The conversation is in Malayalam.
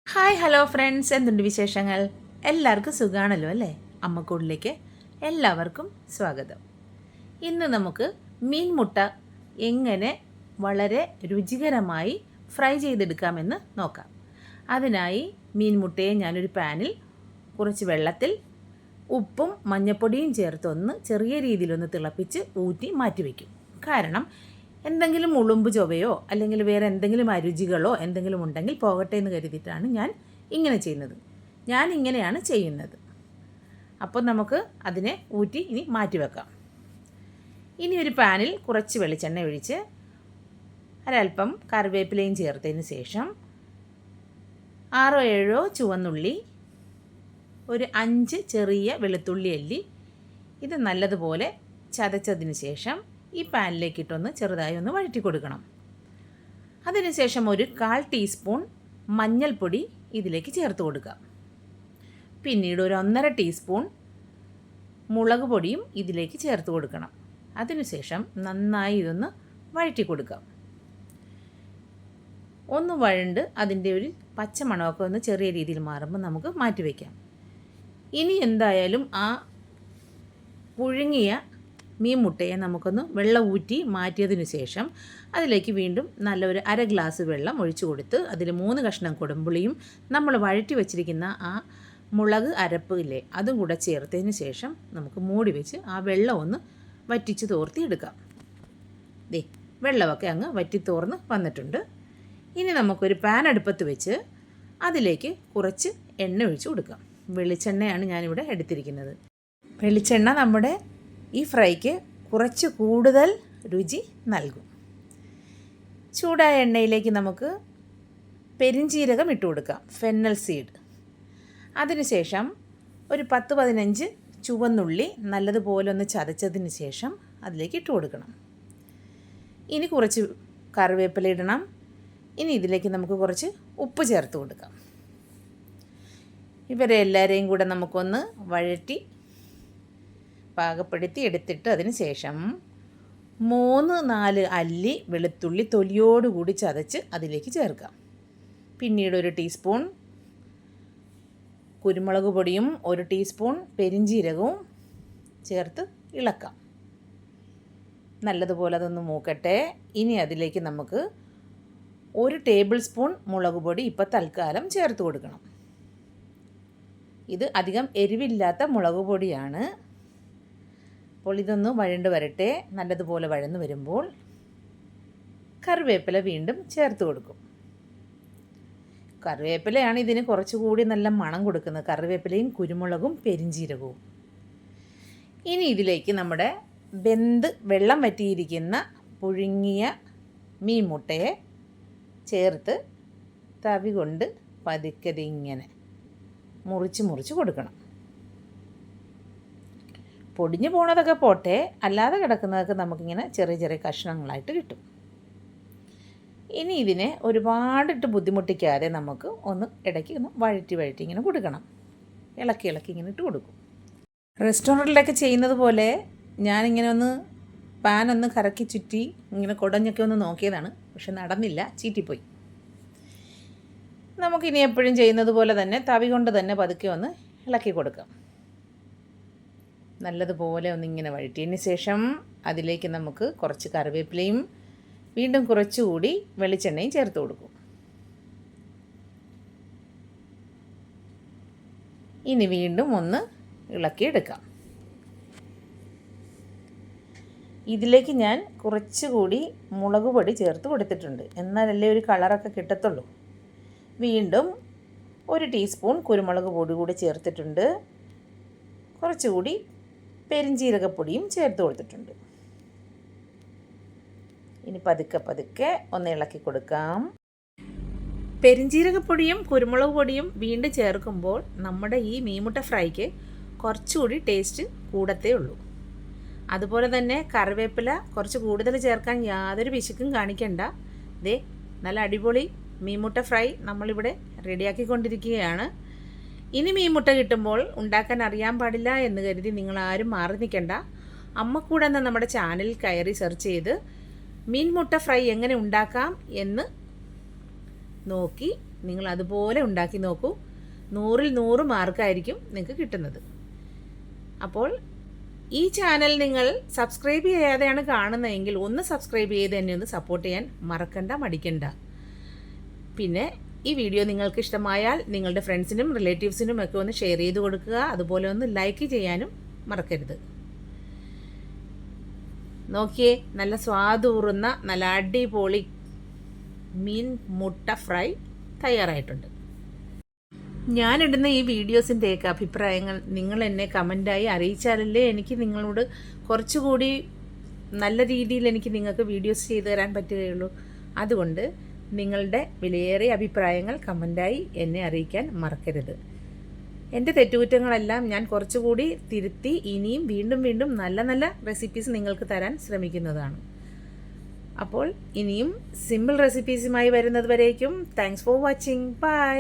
ഹായ് ഹലോ ഫ്രണ്ട്സ്, എന്തുണ്ട് വിശേഷങ്ങൾ? എല്ലാവർക്കും സുഖമാണല്ലോ അല്ലേ? അമ്മക്കൂടിലേക്ക് എല്ലാവർക്കും സ്വാഗതം. ഇന്ന് നമുക്ക് മീൻ മുട്ട എങ്ങനെ വളരെ രുചികരമായി ഫ്രൈ ചെയ്തെടുക്കാമെന്ന് നോക്കാം. അതിനായി മീൻ മുട്ടയെ ഞാനൊരു പാനിൽ കുറച്ച് വെള്ളത്തിൽ ഉപ്പും മഞ്ഞൾപ്പൊടിയും ചേർത്തൊന്ന് ചെറിയ രീതിയിലൊന്ന് തിളപ്പിച്ച് ഊറ്റി മാറ്റിവെക്കും. കാരണം എന്തെങ്കിലും ഉളുമ്പ് ചൊവയോ അല്ലെങ്കിൽ വേറെ എന്തെങ്കിലും അരുചികളോ എന്തെങ്കിലും ഉണ്ടെങ്കിൽ പോകട്ടെ എന്ന് കരുതിയിട്ടാണ് ഞാൻ ഇങ്ങനെ ചെയ്യുന്നത്. ഞാൻ ഇങ്ങനെയാണ് ചെയ്യുന്നത്. അപ്പോൾ നമുക്ക് അതിനെ ഊറ്റി ഇനി മാറ്റി വെക്കാം. ഇനി ഒരു പാനിൽ കുറച്ച് വെളിച്ചെണ്ണ ഒഴിച്ച് ഒരൽപ്പം കറിവേപ്പിലയും ചേർത്തതിന് ശേഷം 6-7 ചുവന്നുള്ളി, ഒരു 5 ചെറിയ വെളുത്തുള്ളി അല്ലി, ഇത് നല്ലതുപോലെ ചതച്ചതിന് ശേഷം ഈ പാനിലേക്കിട്ടൊന്ന് ചെറുതായി ഒന്ന് വഴറ്റി കൊടുക്കണം. അതിനുശേഷം ഒരു 1/4 ടീസ്പൂൺ മഞ്ഞൾപ്പൊടി ഇതിലേക്ക് ചേർത്ത് കൊടുക്കുക. പിന്നീട് ഒരു 1.5 ടീസ്പൂൺ മുളക് പൊടിയും ഇതിലേക്ക് ചേർത്ത് കൊടുക്കണം. അതിനുശേഷം നന്നായി ഇതൊന്ന് വഴറ്റി കൊടുക്കാം. ഒന്ന് വഴണ്ട് അതിൻ്റെ ഒരു പച്ചമണമൊക്കെ ഒന്ന് ചെറിയ രീതിയിൽ മാറുമ്പോൾ നമുക്ക് മാറ്റി വയ്ക്കാം. ഇനി എന്തായാലും ആ പുഴുങ്ങിയ മീൻ മുട്ടയെ നമുക്കൊന്ന് വെള്ളം ഊറ്റി മാറ്റിയതിന് ശേഷം അതിലേക്ക് വീണ്ടും നല്ലൊരു 1/2 ഗ്ലാസ് വെള്ളം ഒഴിച്ചു കൊടുത്ത് അതിൽ 3 കഷ്ണം കുടംപുളിയും നമ്മൾ വഴറ്റി വച്ചിരിക്കുന്ന ആ മുളക് അരപ്പ് ഇല്ലേ അതും കൂടെ ചേർത്തതിന് ശേഷം നമുക്ക് മൂടി വെച്ച് ആ വെള്ളം ഒന്ന് വറ്റിച്ച് തോർത്തി എടുക്കാം. വെള്ളമൊക്കെ അങ്ങ് വറ്റി തോർന്ന് വന്നിട്ടുണ്ട്. ഇനി നമുക്കൊരു പാൻ അടുപ്പത്ത് വെച്ച് അതിലേക്ക് കുറച്ച് എണ്ണ ഒഴിച്ച് കൊടുക്കാം. വെളിച്ചെണ്ണയാണ് ഞാനിവിടെ എടുത്തിരിക്കുന്നത്. വെളിച്ചെണ്ണ നമ്മുടെ ഈ ഫ്രൈക്ക് കുറച്ച് കൂടുതൽ രുചി നൽകും. ചൂടായ എണ്ണയിലേക്ക് നമുക്ക് പെരിഞ്ചീരകം ഇട്ട് കൊടുക്കാം, ഫെന്നൽ സീഡ്. അതിനുശേഷം ഒരു 10-15 ചുവന്നുള്ളി നല്ലതുപോലെ ഒന്ന് ചതച്ചതിന് ശേഷം അതിലേക്ക് ഇട്ട് കൊടുക്കണം. ഇനി കുറച്ച് കറിവേപ്പില ഇടണം. ഇനി ഇതിലേക്ക് നമുക്ക് കുറച്ച് ഉപ്പ് ചേർത്ത് കൊടുക്കാം. ഇവരെ എല്ലാവരെയും കൂടെ നമുക്കൊന്ന് വഴറ്റി പാകപ്പെടുത്തി എടുത്തിട്ട് അതിന് ശേഷം 3-4 അല്ലി വെളുത്തുള്ളി തൊലിയോടുകൂടി ചതച്ച് അതിലേക്ക് ചേർക്കാം. പിന്നീട് 1 ടീസ്പൂൺ കുരുമുളക് പൊടിയും 1 ടീസ്പൂൺ പെരിഞ്ചീരകവും ചേർത്ത് ഇളക്കാം. നല്ലതുപോലെ അതൊന്ന് മൂക്കട്ടെ. ഇനി അതിലേക്ക് നമുക്ക് 1 ടേബിൾ സ്പൂൺ മുളക് പൊടി ഇപ്പോൾ തൽക്കാലം ചേർത്ത് കൊടുക്കണം. ഇത് അധികം എരിവില്ലാത്ത മുളക് പൊടിയാണ്. അപ്പോൾ ഇതൊന്ന് വഴണ്ട് വരട്ടെ. നല്ലതുപോലെ വഴന്ന് വരുമ്പോൾ കറിവേപ്പില വീണ്ടും ചേർത്ത് കൊടുക്കും. കറിവേപ്പിലയാണ് ഇതിന് കുറച്ചുകൂടി നല്ല മണം കൊടുക്കുന്നത്, കറിവേപ്പിലയും കുരുമുളകും പെരിഞ്ചീരകവും. ഇനി ഇതിലേക്ക് നമ്മുടെ വെള്ളം വറ്റിയിരിക്കുന്ന പുഴുങ്ങിയ മീൻ മുട്ടയെ ചേർത്ത് തവി കൊണ്ട് പതുക്കെ ഇങ്ങനെ മുറിച്ച് കൊടുക്കണം. പൊടിഞ്ഞു പോണതൊക്കെ പോട്ടെ, അല്ലാതെ കിടക്കുന്നതൊക്കെ നമുക്കിങ്ങനെ ചെറിയ ചെറിയ കഷ്ണങ്ങളായിട്ട് കിട്ടും. ഇനി ഇതിനെ ഒരുപാടിട്ട് ബുദ്ധിമുട്ടിക്കാതെ നമുക്ക് ഒന്ന് ഇടയ്ക്ക് ഒന്ന് വഴറ്റി ഇങ്ങനെ കൊടുക്കണം. ഇളക്കി ഇങ്ങനെ ഇട്ട് കൊടുക്കും. റെസ്റ്റോറൻറ്റിലൊക്കെ ചെയ്യുന്നത് പോലെ ഞാനിങ്ങനെ ഒന്ന് പാനൊന്ന് കറക്കി ചുറ്റി ഇങ്ങനെ കുടഞ്ഞൊക്കെ ഒന്ന് നോക്കിയതാണ്. പക്ഷെ നടന്നില്ല, ചീറ്റിപ്പോയി. നമുക്കിനി എപ്പോഴും ചെയ്യുന്നത് പോലെ തന്നെ തവി കൊണ്ട് തന്നെ പതുക്കെ ഒന്ന് ഇളക്കി കൊടുക്കാം. നല്ലതുപോലെ ഒന്നിങ്ങനെ വഴറ്റിയതിന് ശേഷം അതിലേക്ക് നമുക്ക് കുറച്ച് കറിവേപ്പിലയും വീണ്ടും കുറച്ചുകൂടി വെളിച്ചെണ്ണയും ചേർത്ത് കൊടുക്കും. ഇനി വീണ്ടും ഒന്ന് ഇളക്കിയെടുക്കാം. ഇതിലേക്ക് ഞാൻ കുറച്ചുകൂടി മുളക് പൊടി ചേർത്ത് കൊടുത്തിട്ടുണ്ട്, എന്നാലല്ലേ ഒരു കളറൊക്കെ കിട്ടത്തുള്ളൂ. വീണ്ടും 1 ടീസ്പൂൺ കുരുമുളക് പൊടി കൂടി ചേർത്തിട്ടുണ്ട്. കുറച്ചുകൂടി പെരിഞ്ചീരകപ്പൊടിയും ചേർത്ത് കൊടുത്തിട്ടുണ്ട്. ഇനി പതുക്കെ ഒന്ന് ഇളക്കി കൊടുക്കാം. പെരിഞ്ചീരകപ്പൊടിയും കുരുമുളക് പൊടിയും വീണ്ടും ചേർക്കുമ്പോൾ നമ്മുടെ ഈ മീൻമുട്ട ഫ്രൈക്ക് കുറച്ചുകൂടി ടേസ്റ്റ് കൂടത്തേ ഉള്ളൂ. അതുപോലെ തന്നെ കറിവേപ്പില കുറച്ച് കൂടുതൽ ചേർക്കാൻ യാതൊരു പിശുക്കും കാണിക്കണ്ട. നല്ല അടിപൊളി മീൻമുട്ട ഫ്രൈ നമ്മളിവിടെ റെഡിയാക്കിക്കൊണ്ടിരിക്കുകയാണ്. ഇനി മീൻമുട്ട കിട്ടുമ്പോൾ ഉണ്ടാക്കാൻ അറിയാൻ പാടില്ല എന്ന് കരുതി നിങ്ങളാരും മാറി നിൽക്കണ്ട. അമ്മക്കൂടെ എന്ന നമ്മുടെ ചാനലിൽ കയറി സെർച്ച് ചെയ്ത് മീൻമുട്ട ഫ്രൈ എങ്ങനെ ഉണ്ടാക്കാം എന്ന് നോക്കി നിങ്ങൾ അതുപോലെ ഉണ്ടാക്കി നോക്കൂ. 100-ൽ 100 മാർക്കായിരിക്കും നിങ്ങൾക്ക് കിട്ടുന്നത്. അപ്പോൾ ഈ ചാനൽ നിങ്ങൾ സബ്സ്ക്രൈബ് ചെയ്യാതെയാണ് കാണുന്നതെങ്കിൽ ഒന്ന് സബ്സ്ക്രൈബ് ചെയ്ത് എന്നെ ഒന്ന് സപ്പോർട്ട് ചെയ്യാൻ മടിക്കണ്ട. പിന്നെ ഈ വീഡിയോ നിങ്ങൾക്ക് ഇഷ്ടമായാൽ നിങ്ങളുടെ ഫ്രണ്ട്സിനും റിലേറ്റീവ്സിനും ഒക്കെ ഒന്ന് ഷെയർ ചെയ്ത് കൊടുക്കുക. അതുപോലെ ഒന്ന് ലൈക്ക് ചെയ്യാനും മറക്കരുത്. നോക്കിയേ, നല്ല സ്വാദൂറുന്ന നല്ല അടിപൊളി മീൻ മുട്ട ഫ്രൈ തയ്യാറായിട്ടുണ്ട്. ഞാനിടുന്ന ഈ വീഡിയോസിൻ്റെയൊക്കെ അഭിപ്രായങ്ങൾ നിങ്ങൾ എന്നെ കമൻറ്റായി അറിയിച്ചാലല്ലേ എനിക്ക് നിങ്ങളോട് കുറച്ചുകൂടി നല്ല രീതിയിൽ എനിക്ക് നിങ്ങൾക്ക് വീഡിയോസ് ചെയ്തു തരാൻ പറ്റുകയുള്ളൂ. അതുകൊണ്ട് നിങ്ങളുടെ വിലയേറിയ അഭിപ്രായങ്ങൾ കമൻറ്റായി എന്നെ അറിയിക്കാൻ മറക്കരുത്. എൻ്റെ തെറ്റുകുറ്റങ്ങളെല്ലാം ഞാൻ കുറച്ചുകൂടി തിരുത്തി ഇനിയും വീണ്ടും നല്ല നല്ല റെസിപ്പീസ് നിങ്ങൾക്ക് തരാൻ ശ്രമിക്കുന്നതാണ്. അപ്പോൾ ഇനിയും സിമ്പിൾ റെസിപ്പീസുമായി വരുന്നത് വരേക്കും താങ്ക്സ് ഫോർ വാച്ചിങ്. ബൈ.